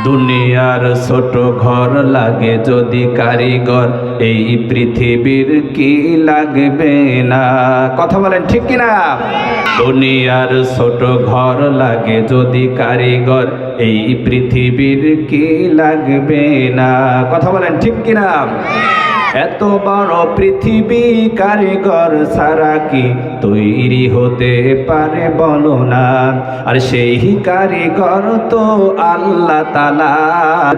দুনিয়ার ছোট ঘর লাগে যদি কারিগর, এই পৃথিবীর কি লাগবে না? কথা বলেন ঠিক কিনা? দুনিয়ার ছোট ঘর লাগে যদি কারিগর, এই পৃথিবীর কি লাগবে না? কথা বলেন ঠিক কিনা? এত বড় পৃথিবী কারিগর ছাড়া কি তৈরি হতে পারে বলো না? আর সেই কারিগর তো আল্লাহ তাআলা।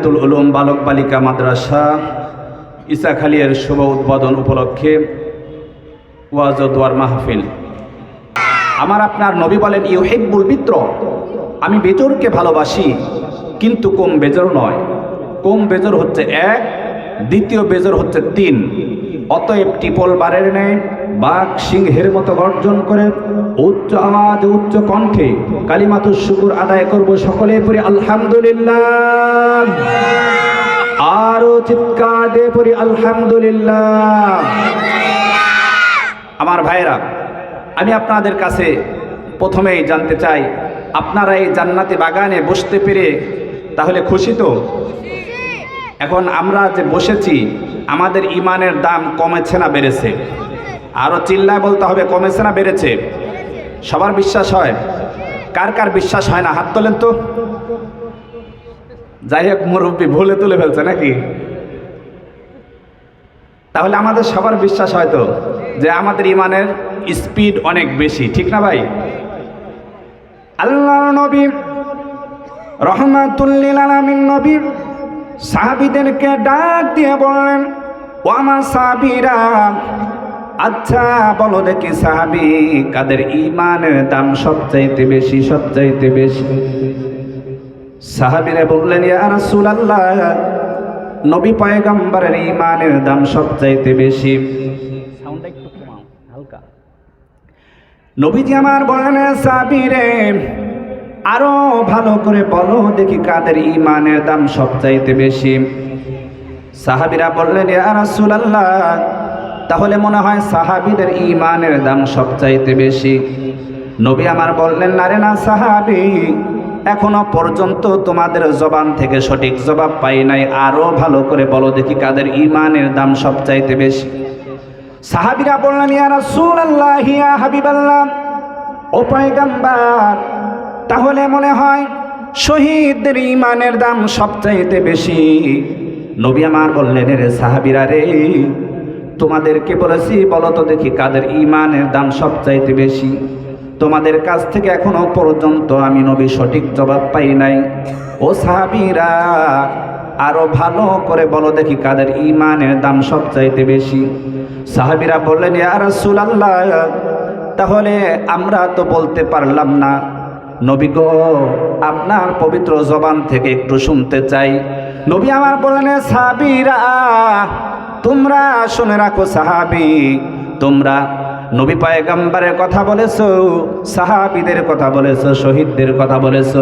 তুল উলুম বালক বালিকা মাদ্রাসা ইসাখালিয়ার শুভ উদ্বোধন উপলক্ষে ওয়াজ ও দোয়ার মাহফিল। আমার আপনার নবী বলেন, ইউহিব্বুল বিত্র, আমি বেজরকে ভালোবাসি কিন্তু কম বেজর নয়। কম বেজর হচ্ছে এক, দ্বিতীয় বেজর হচ্ছে তিন। অতএব টিপল বারের ন্যায় বাঘ সিংহের মতো গর্জন করে উচ্চ আওয়াজ উচ্চ কণ্ঠে কালিমাতুশ শুকুর আদায় করব। সকলে পড়ি আলহামদুলিল্লাহ। আরো চিৎকার দিয়ে পড়ি আলহামদুলিল্লাহ। আমার ভাইরা, আমি আপনাদের কাছে প্রথমেই জানতে চাই, আপনারা এই জান্নাতি বাগানে বসতে পেরে তাহলে খুশি তো? এখন আমরা যে বসেছি, আমাদের ইমানের দাম কমেছে না বেড়েছে? আরো চিল্লায় বলতে হবে, কমেছে না বেড়েছে? সবার বিশ্বাস হয়? কার কার বিশ্বাস হয় না হাত তোলেন তো। যাই হোক, মুরব্বী ভুলে তুলে ফেলছে নাকি? তাহলে আমাদের সবার বিশ্বাস হয় তো যে আমাদের ইমানের স্পিড অনেক বেশি, ঠিক না ভাই? আল্লাহর নবী রহমাতুল লিল আলামিন নবী সাহাবীদেরকে ডাক দিয়ে বললেন, ও আমার সাহাবীরা, আচ্ছা বলো দেখি সাহাবী, কাদের ইমানের দাম সবচাইতে বেশি? সবচাইতে বেশি? সাহাবীরা বললেন, ইয়া রাসূলুল্লাহ, নবী পয়গম্বরের ইমানের দাম সবচাইতে বেশি। সাউন্ডটা একটু কমাও হালকা। নবীজি আমার বলেন, সাহাবীরে আরো ভালো করে বলো দেখি কাদের ইমানের দাম সবচাইতে বেশি? সাহাবীরা বললেন, ইয়া রাসূলুল্লাহ, তাহলে মনে হয় সাহাবীদের ইমানের দাম সবচাইতে বেশি। নবী আমার বললেন, না রে না সাহাবী, এখনো পর্যন্ত তোমাদের জবান থেকে সঠিক জবাব পাই নাই, আরো ভালো করে বলো দেখি কাদের ইমানের দাম সবচাইতে বেশি? সাহাবীরা বললেন, ইয়া রাসূলুল্লাহ, ইয়া হাবিবাল্লাহ, ও পয়গম্বর, তাহলে মনে হয় শহীদদের ইমানের দাম সবচাইতে বেশি। নবী আমার বললেন, রে সাহাবীরা রে, তোমাদেরকে বলেছি বলো তো দেখি কাদের ইমানের দাম সবচাইতে বেশি? তোমাদের কাছ থেকে এখনো পর্যন্ত আমি নবী সঠিক জবাব পাই নাই। ও সাহাবীরা, আরো ভালো করে বলো দেখি কাদের ইমানের দাম সবচাইতে বেশি? সাহাবীরা বললেন, ইয়া রাসূলুল্লাহ, তাহলে আমরা তো বলতে পারলাম না, নবী গো, আপনার পবিত্র জবান থেকে একটু শুনতে চাই। নবী আমার বললেন, সাহাবীরা তোমরা শুনে রাখো, সাহাবী তোমরা নবী পয়গম্বরের কথা বলেছো, সাহাবীদের কথা বলেছো, শহীদদের কথা বলেছো।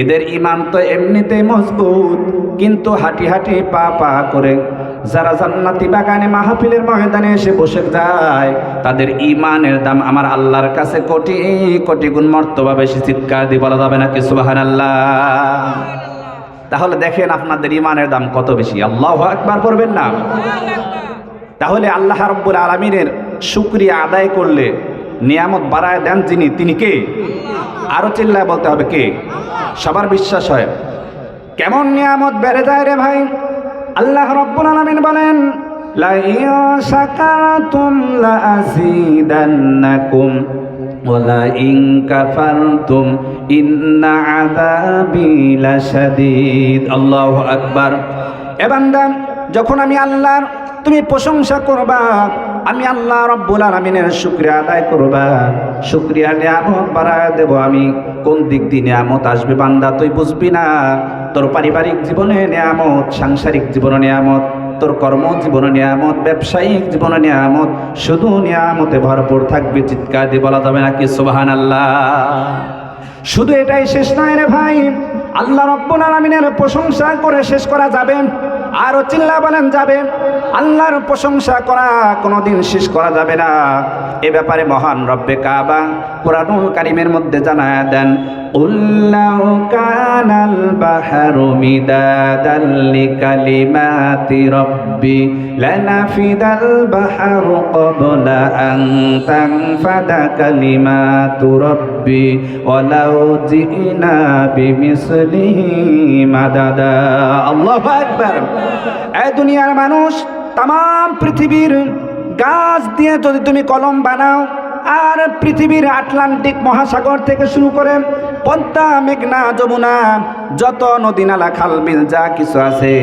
এদের ইমান তো এমনিতেই মজবুত, কিন্তু হাঁটি হাঁটি পা পা করে যারা জান্নাতি বাগানে মাহফিলের ময়দানে এসে বসে যায়, তাদের ইমানের দাম আমার আল্লাহর কাছে কোটি কোটি গুণ মর্তবা বেশি। চিৎকার দিয়ে বলা যাবে নাকি সুবহানাল্লাহ? তাহলে দেখেন আপনাদের ইমানের দাম কত বেশি। আল্লাহু আকবার করবেন না? তাহলে আল্লাহ রাব্বুল আলামিনের শুকরিয়া আদায় করলে নিয়ামত বাড়ায় দেন যিনি, তিনি কে? আরো চিল্লায় বলতে হবে কে? সবার বিশ্বাস হয়? কেমন নিয়ামত বেড়ে যায় রে ভাই? আল্লাহ রাব্বুল আলামিন বলেন, লা ইন শাকারতুম লা আযীদান্নাকুম ওয়া লা ইন কাফারতুম ইন্না আযাবি লাশাদীদ। আল্লাহু আকবার। এ বান্দা, যখন আমি আল্লাহর তুমি প্রশংসা করবা, আমি আল্লাহ রাব্বুল আলামিনের শুকরিয়া আদায় করবা, শুকরিয়া নিয়ামত বাড়ায় দেব আমি। কোন দিক দিয়ে নিয়ামত আসবে বান্দা তুই বুঝবি না। তোর পারিবারিক জীবনে নিয়ামত, সাংসারিক জীবনে নিয়ামত, তোর কর্মজীবনে নিয়ামত, ব্যবসায়িক জীবনে নিয়ামত, শুধু নিয়ামতে ভরপুর থাকবে। চিৎকার দিয়ে বলা যাবে নাকি সুবহানাল্লাহ? শুধু এটাই শেষ নয় রে ভাই, আল্লাহ রাব্বুল আলামিনের প্রশংসা করে শেষ করা যাবে? আরো চিল্লা বলেন যাবে? আল্লাহর প্রশংসা করা কোনোদিন শেষ করা যাবে না। এ ব্যাপারে মহান রব্বে কাবা কুরআনুল কারীমের মধ্যে জানায়া দেন, قُلْ لَوْ كَانَ الْبَحْرُ مِدَادًا لِكَلِمَاتِ رَبِّي لَنَفِدَ الْبَحْرُ قَبْلَ أَنْ تَنْفَدَ كَلِمَاتُ رَبِّي وَلَوْ جِئْنَا بِمِثْلِهِ مَدَدًا। আল্লাহু আকবার। এই দুনিয়ার মানুষ, তাম পৃথিবীর গাছ দিয়ে যদি তুমি কলম বানাও, আর পৃথিবীর আটলান্টিক মহাসাগর থেকে শুরু করে পদ্মা, মেঘনা, যমুনা, যত নদী নালা, খাল বিল যা কিছু আছে,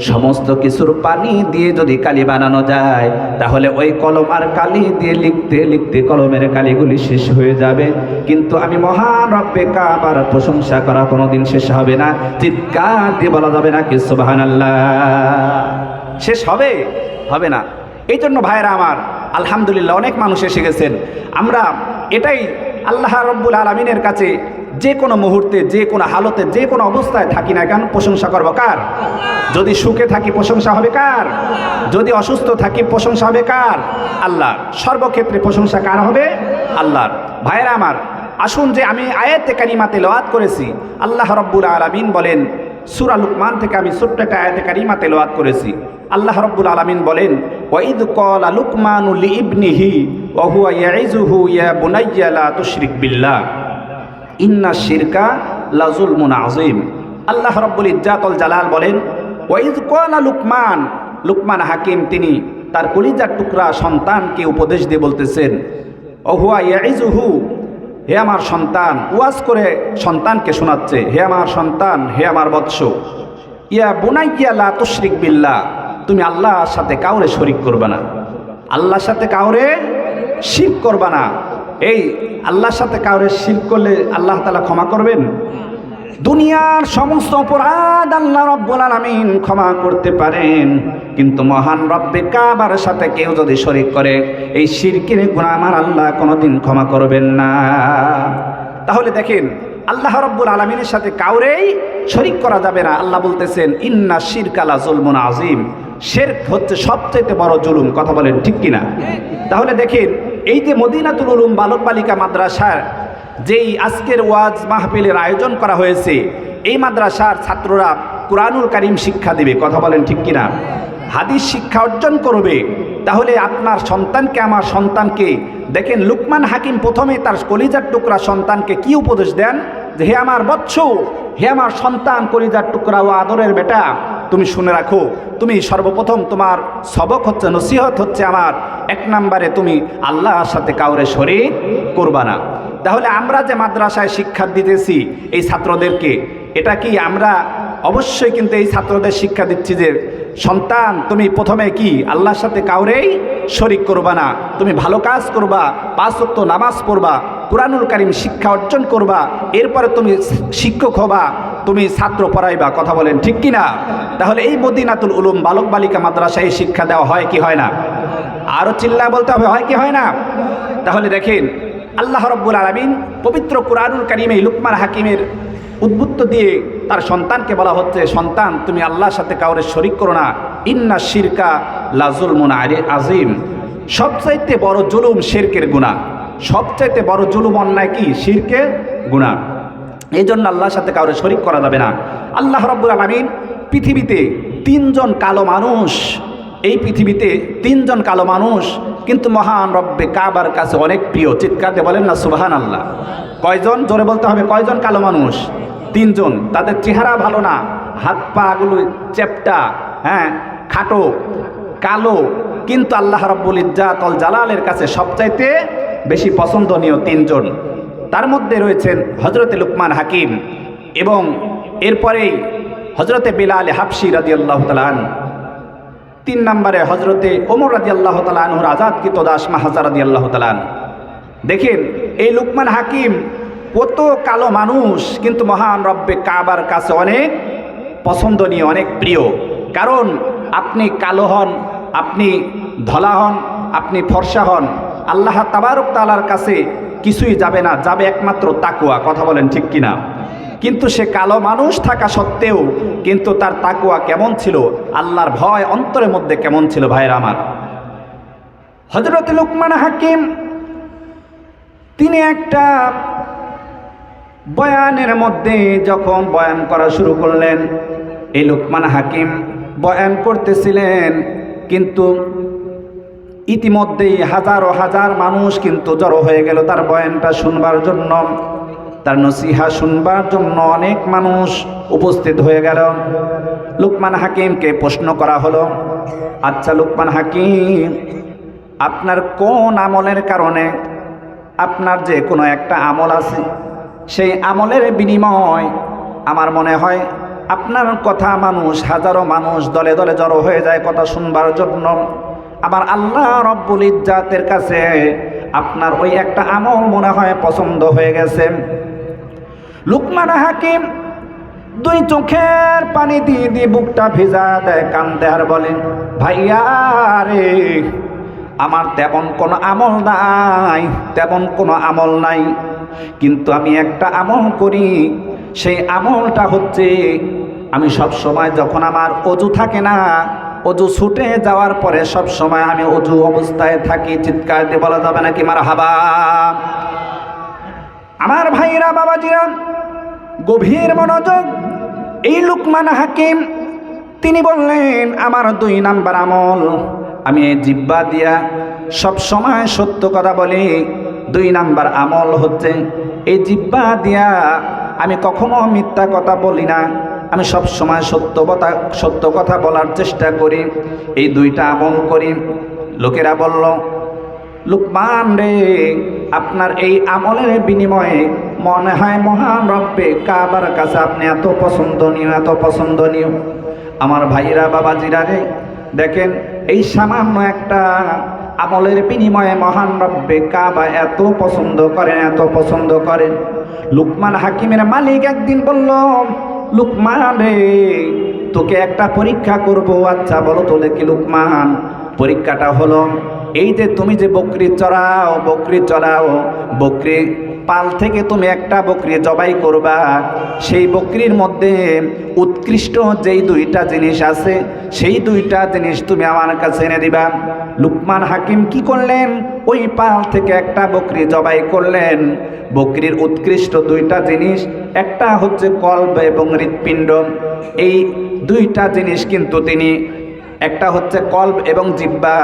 সমস্ত কিছুর পানি দিয়ে যদি কালি বানানো যায়, তাহলে ওই কলম আর কালি দিয়ে লিখতে লিখতে কলমের কালিগুলি শেষ হয়ে যাবে। কিন্তু আমি মহান রব্বে কাবার প্রশংসা করা কোনোদিন শেষ হবে না। চিৎকার দিয়ে বলা যাবে না কি সুবহানাল্লাহ? শেষ হবে? হবে না। এই জন্য ভাইরা আমার, আলহামদুলিল্লাহ অনেক মানুষ এসে গেছেন। আমরা এটাই আল্লাহ রব্বুল আলামিনের কাছে যে কোনো মুহূর্তে, যে কোনো হালতে, যে কোনো অবস্থায় থাকি না কেন, প্রশংসা করবো কার? যদি সুখে থাকি প্রশংসা হবে কার? যদি অসুস্থ থাকি প্রশংসা হবে কার? আল্লাহ। সর্বক্ষেত্রে প্রশংসা কার হবে? আল্লাহর। ভাইরা আমার, আসুন যে আমি আয়াতে কারিমা তেলাওয়াত করেছি, আল্লাহ রব্বুল আলামিন বলেন, সূরা লুকমান থেকে আমি ছোট্ট একটা আয়াতে কারিমা তেলাওয়াত করেছি। আল্লাহ রব্বুল আলামিন বলেন, ওয়াইদ ক্বালা লুকমানু লিইবনিহি ওয়া হুয়া ইয়াইযুহু ইয়া বুনাইয়া লা তুশরিক বিল্লাহ ইন্না শিরকা লাযুলমুন আযীম। আল্লাহ রব্বুল ইজ্জাত ওয়াল জালাল বলেন, ওয়াইদ ক্বালা লুকমান, লুকমান হাকিম তিনি তার কলিজার টুকরা সন্তানকে উপদেশ দিয়ে বলতেছেন, ওয়া হুয়া ইয়াইযুহু, হে আমার সন্তান, ওয়াজ করে সন্তানকে শোনাচ্ছে, হে আমার সন্তান, হে আমার বৎস, ইয়া বুনাইয়া লা তুশরিক বিল্লাহ, তুমি আল্লাহর সাথে কাউরে শরিক করবে না, আল্লাহর সাথে কাউরে শিরক করবে না। এই আল্লাহর সাথে কাউরে শিরক করলে আল্লাহ তাআলা ক্ষমা করবেন? দুনিয়ার সমস্ত অপরাধ আল্লাহ রব্বুল আলামিন ক্ষমা করতে পারেন, কিন্তু মহান রব্বে কাবার সাথে কেউ যদি শরিক করে, এই শিরকের গুনাহ আমার আল্লাহ কোনোদিন ক্ষমা করবেন না। তাহলে দেখেন, আল্লাহ রব্বুল আলামিনের সাথে কাউরেই শরিক করা যাবে না। আল্লাহ বলতেছেন, ইন্না শিরকা লাযুলমুন আযীম, শিরক হচ্ছে সবচেয়ে বড় জুলুম। কথা বলেন ঠিক কিনা? তাহলে দেখেন, এই যে মদিনাতুল উলুম বালক বালিকা মাদ্রাসার যেই আজকের ওয়াজ মাহফিলের আয়োজন করা হয়েছে, এই মাদ্রাসার ছাত্ররা কুরআনুল কারীম শিক্ষা দিবে। কথা বলেন ঠিক কিনা? হাদিস শিক্ষা অর্জন করবে। তাহলে আপনার সন্তানকে, আমার সন্তানকে দেখেন, লুকমান হাকিম প্রথমে তার কলিজার টুকরা সন্তানকে কি উপদেশ দেন, যে হে আমার বৎস, হে আমার সন্তান, কলিজার টুকরা ও আদরের বেটা, তুমি শুনে রাখো, তুমি সর্বপ্রথম তোমার সবক হচ্ছে, নসিহত হচ্ছে আমার, এক নম্বরে তুমি আল্লাহর সাথে কাউরে শরীক করবা না। তাহলে আমরা যে মাদ্রাসায় শিক্ষা দিতেছি এই ছাত্রদেরকে, এটা কি আমরা অবশ্যই কিন্তু এই ছাত্রদের শিক্ষা দিচ্ছি যে সন্তান, তুমি প্রথমে কি আল্লাহর সাথে কাউরেই শরিক করবা না, তুমি ভালো কাজ করবা, 5 ওয়াক্ত নামাজ পড়বা, কুরআনুল কারীম শিক্ষা অর্জন করবা, এরপরে তুমি শিক্ষক হবা, তুমি ছাত্র পড়াইবা। কথা বলেন ঠিক কিনা? তাহলে এই মদিনাতুল উলুম বালক বালিকা মাদ্রাসায় শিক্ষা দেওয়া হয় কি হয় না? আরো চিল্লা বলতে হবে, হয় কি হয় না? তাহলে দেখেন, আল্লাহ রব্বুল আলামিন পবিত্র কুরআনুল কারীমে লুকমান হাকিমের উদ্বুদ্ধ দিয়ে তার সন্তানকে বলা হচ্ছে, সন্তান, তুমি আল্লাহর সাথে কাউরে শরিক করো না, ইন্না শিরকা লাযুলমুন আযীম, সবচাইতে বড় জুলুম শিরকের গুনাহ। সবচাইতে বড় জুলুম অন্যায় কি? শিরকের গুনাহ। এই জন্য আল্লাহর সাথে কাউরে শরিক করা যাবে না। আল্লাহ রাব্বুল আলামিন পৃথিবীতে 3 জন কালো মানুষ, এই পৃথিবীতে 3 জন কালো মানুষ কিন্তু মহান রব্বে কাবার কাছে অনেক প্রিয়। চিৎকার দিয়ে বলেন না সুবহানাল্লাহ। কয়জন? জোরে বলতে হবে, কয়জন কালো মানুষ? 3 জন। তাদের চেহারা ভালো না, হাত পা গুলো চ্যাপ্টা, হ্যাঁ, খাটো, কালো, কিন্তু আল্লাহ রাব্বুল ইজ্জাত ওয়াল জালালের কাছে সবচাইতে বেশি পছন্দনীয় 3 জন। তার মধ্যে রয়েছেন হযরতে লুকমান হাকিম, এবং এরপরেই হযরতে বিলাল হাবশী রাদিয়াল্লাহু তাআলা আনহু, 3 নম্বরে হযরতে ওমর রাদিয়াল্লাহু তাআলা আনহুর আজাদকৃত দাস মাহজা রাদিয়াল্লাহু তাআলা আনহু। দেখেন, এই লুকমান হাকিম কত কালো মানুষ, কিন্তু মহান রব্বে কাবার কাছে অনেক পছন্দনীয়, অনেক প্রিয়। কারণ আপনি কালো হন, আপনি ধলা হন, আপনি ফর্সা হন, আল্লাহ তাবারক তাআলার কাছে কিছুই যাবে না, যাবে একমাত্র তাকওয়া। কথা বলেন ঠিক কিনা? কিন্তু সে কালো মানুষ থাকা সত্ত্বেও কিন্তু তার তাকওয়া কেমন ছিল, আল্লাহর ভয় অন্তরের মধ্যে কেমন ছিল ভাইরা আমার। হযরত লুকমান হাকিম তিনি একটা বয়ানের মধ্যে যখন বয়ান করা শুরু করলেন, এই লোকমান হাকিম বয়ান করতেছিলেন, কিন্তু ইতিমধ্যেই হাজারো হাজার মানুষ কিন্তু জড়ো হয়ে গেল তার বয়ানটা শুনবার জন্য, তার নসিহা শুনবার জন্য অনেক মানুষ উপস্থিত হয়ে গেল। লোকমান হাকিমকে প্রশ্ন করা হলো, আচ্ছা লোকমান হাকিম, আপনার কোন আমলের কারণে, আপনার যে কোনো একটা আমল আছে, সেই আমলের বিনিময় আমার মনে হয় আপনার কথা মানুষ, হাজারো মানুষ দলে দলে জড়ো হয়ে যায় কথা শুনবার জন্য। আমার আল্লাহ রব্বুল ইজ্জাতের কাছে আপনার ওই একটা আমল মনে হয় পছন্দ হয়ে গেছে। লোকমান হাকিম দুই চোখের পানি দিয়ে দিয়ে বুকটা ভেজা দেয়, কান্দে আর বলেন, ভাইয়া রে, আমার তেমন কোনো আমল নাই, তেমন কোনো আমল নাই, কিন্তু আমি একটা আমল করি। সেই আমলটা হচ্ছে, আমি সব সময় যখন আমার অজু থাকে না, অজু ছুটে যাওয়ার পরে সব সময় আমি অজু অবস্থায় থাকি। চিৎকার দিয়ে বলা যাবে নাকি মারহাবা? আমার ভাইরা বাবাজিরা, গভীর মনোযোগ। এই লোকমান হাকিম তিনি বললেন, আমার 2 নাম্বার আমল, আমি এই জিহ্বা দিয়া সব সময় সত্য কথা বলি। 2 নাম্বার আমল হচ্ছে, এই জিহ্বা দিয়া আমি কখনো মিথ্যা কথা বলি না, আমি সব সময় সত্য কথা বলার চেষ্টা করি। এই 2টা আমল করি। লোকেরা বলল, লোকমান রে, আপনার এই আমলের বিনিময়ে মনে হয় মহান রব্বে কাবার কাছে আপনি এত পছন্দনীয়, এত পছন্দনীয়। আমার ভাইরা বাবাজিরা রে, দেখেন এই সামান্য একটা আমলের বিনিময়ে মহান রব্বে কাবা এত পছন্দ করেন, এত পছন্দ করেন। লোকমান হাকিমের মালিক একদিন বলল, লোকমান রে, তোকে একটা পরীক্ষা করব। আচ্ছা বলো তো দেখি লোকমান। পরীক্ষাটা হলো, এই যে তুমি যে বকরি চড়াও, বকরি পাল থেকে তুমি একটা বকরি জবাই করবা, সেই বকরির মধ্যে উৎকৃষ্ট যেই 2টা জিনিস আছে, সেই 2টা জিনিস তুমি আমার কাছে এনে দিবা। লোকমান হাকিম কি করলেন? ওই পাল থেকে একটা বকরি জবাই করলেন। বকরির উৎকৃষ্ট 2টা জিনিস, একটা হচ্ছে কলব এবং হৃৎপিণ্ড। এই 2টা জিনিস কিন্তু তিনি, একটা হচ্ছে কলব এবং জিহ্বা,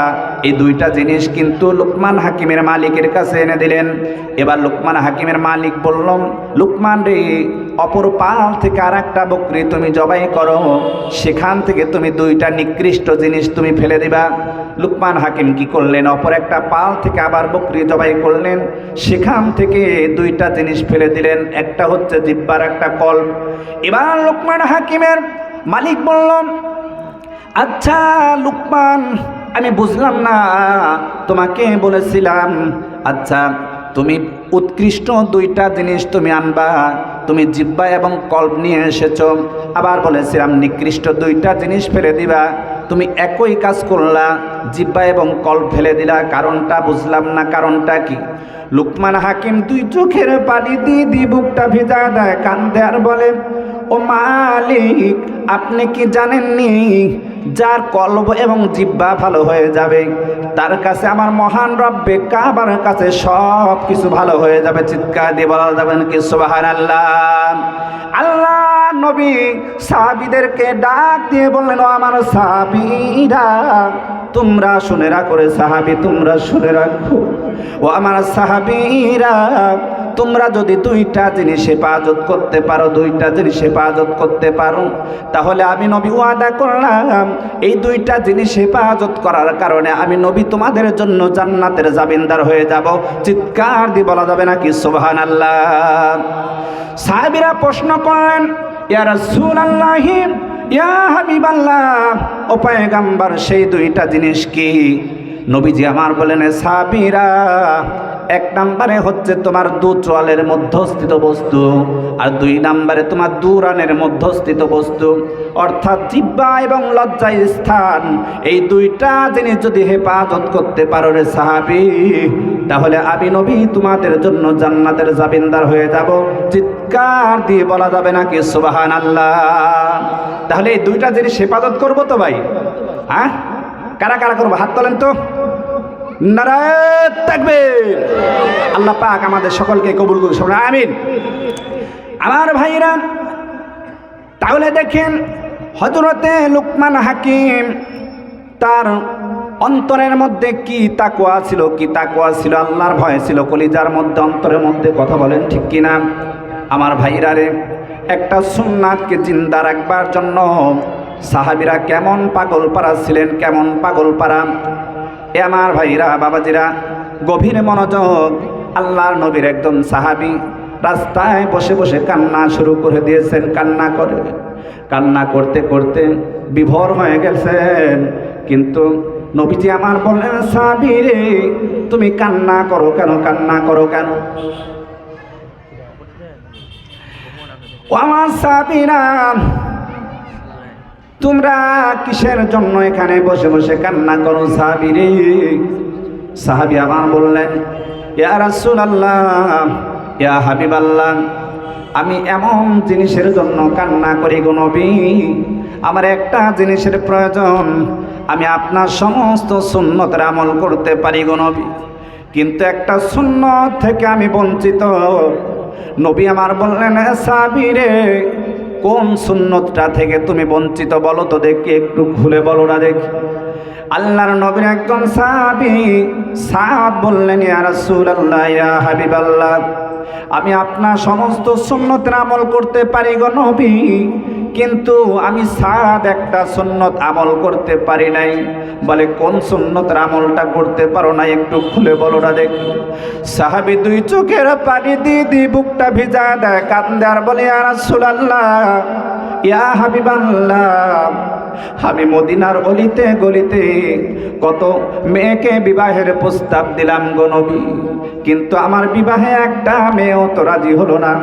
এই 2টা জিনিস কিন্তু লোকমান হাকিমের মালিকের কাছে এনে দিলেন। এবার লোকমান হাকিমের মালিক বলল, লোকমান রে, অপর পাল থেকে আর একটা বকরি তুমি জবাই করো, সেখান থেকে তুমি 2টা নিকৃষ্ট জিনিস তুমি ফেলে দিবা। লোকমান হাকিম কি করলেন? অপর একটা পাল থেকে আবার বকরি জবাই করলেন, সেখান থেকে 2টা জিনিস ফেলে দিলেন, একটা হচ্ছে জিহ্বার, একটা কলব। এবার লোকমান হাকিমের মালিক বলল, আচ্ছা লোকমান, আমি বুঝলাম না, তোমাকে বলেছিলাম, আচ্ছা তুমি উৎকৃষ্ট 2টা জিনিস তুমি আনবা, তুমি জিহ্বা এবং কলব নিয়ে এসেছো, আবার বলেছিলাম নিকৃষ্ট 2টা জিনিস ফেলে দিবা, তুমি একই কাজ করলা, জিহ্বা এবং কলব ফেলে দিলা, কারণটা বুঝলাম না, কারণটা কি? লোকমান হাকিম 2 চোখের পানি দিয়ে বুকটা ভেজা দেয়, কান্দে আর বলে, ও মালিক, আপনি কি জানেননি, যার কলব এবং জিহ্বা ভালো হয়ে যাবে, তার কাছে আমার মহান রব্বে কাবার কাছে সব কিছু ভালো হয়ে যাবে। চিৎকার দিয়ে বলা যাবেন কি সুবহানাল্লাহ? আল্লাহ নবী সাহাবীদেরকে ডাক দিয়ে বললেন, ও আমার সাহাবীরা, তোমরা শুনে রাখো রে সাহাবী, তোমরা শুনে রাখো, ও আমার সাহাবীরা, তোমরা যদি 2টা জিনিস হেফাজত করতে পারো, 2টা জিনিস হেফাজত করতে পারো, তাহলে আমি নবী ওয়াদা করলাম, এই 2টা জিনিস হেফাজত করার কারণে আমি নবী তোমাদের জন্য জান্নাতের জামিনদার হয়ে যাব। চিৎকার দিয়ে বলা যাবে নাকি সুবহানাল্লাহ? সাহাবীরা প্রশ্ন করেন, ইয়া রাসূলুল্লাহ, ইয়া হাবিবাল্লাহ, ও পয়গম্বর, সেই 2টা জিনিস কি? নবীজি আমার বলেন, সাহাবীরা, 1 নম্বরে হচ্ছে তোমার 2 চোয়ালের মধ্যস্থিত বস্তু, আর 2 নম্বরে তোমার 2 রানের মধ্যস্থিত বস্তু, অর্থাৎ জিহ্বা এবং লজ্জায় স্থান। এই 2টা জিনিস যদি হেফাজত করতে পারো রে সাহাবী, তাহলে আমি নবী তোমাদের জন্য জান্নাতের জামিনদার হয়ে যাব। চিৎকার দিয়ে বলা যাবে নাকি সুবহানাল্লাহ? তাহলে এই 2টা জিনিস হেফাজত করবো তো ভাই? হ্যাঁ, কারা কারা করবো? হাত তোলেন তো। নারায়ে তাকবীর। আল্লাহ পাক আমাদের সকলকে কবুল করুন, সবাই আমিন। আমার ভাইরা, তাহলে দেখেন হযরতে লুকমান হাকিম তার অন্তরের মধ্যে কি তাকওয়া ছিল, কি তাকওয়া ছিল, আল্লাহর ভয় ছিল কলিজার মধ্যে, অন্তরের মধ্যে। কথা বলেন ঠিক কিনা? আমার ভাইরা রে, একটা সুন্নাতকে জিন্দা রাখবার জন্য সাহাবীরা কেমন পাগল পারা ছিলেন, কেমন পাগল পারা। এ আমার ভাইরা, বাবাজিরা, গভীর মনোযোগ। আল্লাহর নবীর একজন সাহাবী রাস্তায় বসে বসে কান্না শুরু করে দিয়েছেন। কান্না করতে করতে বিভোর হয়ে গেছেন। কিন্তু নবীজি আমার বললেন, সাহাবী রে, তুমি কান্না করো কেন, কান্না করো কেন? ও আমার সাহাবীরা, তোমরা কিসের জন্য এখানে বসে বসে কান্না করো সাহাবী রে? সাহাবী আমার বললেন, ইয়া রাসূলুল্লাহ, ইয়া হাবিবাল্লাহ, আমি এমন জিনিসের জন্য কান্না করি গো নবী, আমার একটা জিনিসের প্রয়োজন। আমি আপনার সমস্ত সুন্নতের আমল করতে পারি গো নবী, কিন্তু একটা সুন্নত থেকে আমি বঞ্চিত। নবী আমার বললেন, সাহাবী রে, কোন সুন্নতটা থেকে তুমি বঞ্চিত বলো তো দেখি, একটু খুলে বলো না দেখি। আল্লাহর নবীর একজন সাহাবী সাদ বললেন, ইয়া রাসূলুল্লাহ, ইয়া হাবিবাল্লাহ, আমি আপনার সমস্ত সুন্নতের আমল করতে পারি গো নবী, কিন্তু আমি সাদ একটা সুন্নত আমল করতে পারি নাই। বলে, কোন সুন্নতের আমলটা করতে পারো না, একটু খুলে বলো না দেখি। সাহাবী দুই চোখের পানি দিয়ে বুকটা ভিজা দেয়, কান্দে আর বলে, ইয়া রাসূলুল্লাহ, ইয়া হাবিবাল্লাহ, আমি মদিনার অলিতে গলিতে কত মেয়েকে বিবাহের প্রস্তাব দিলাম গো নবী, কিন্তু আমার বিবাহে একটা মেয়েও তো রাজি হলো না।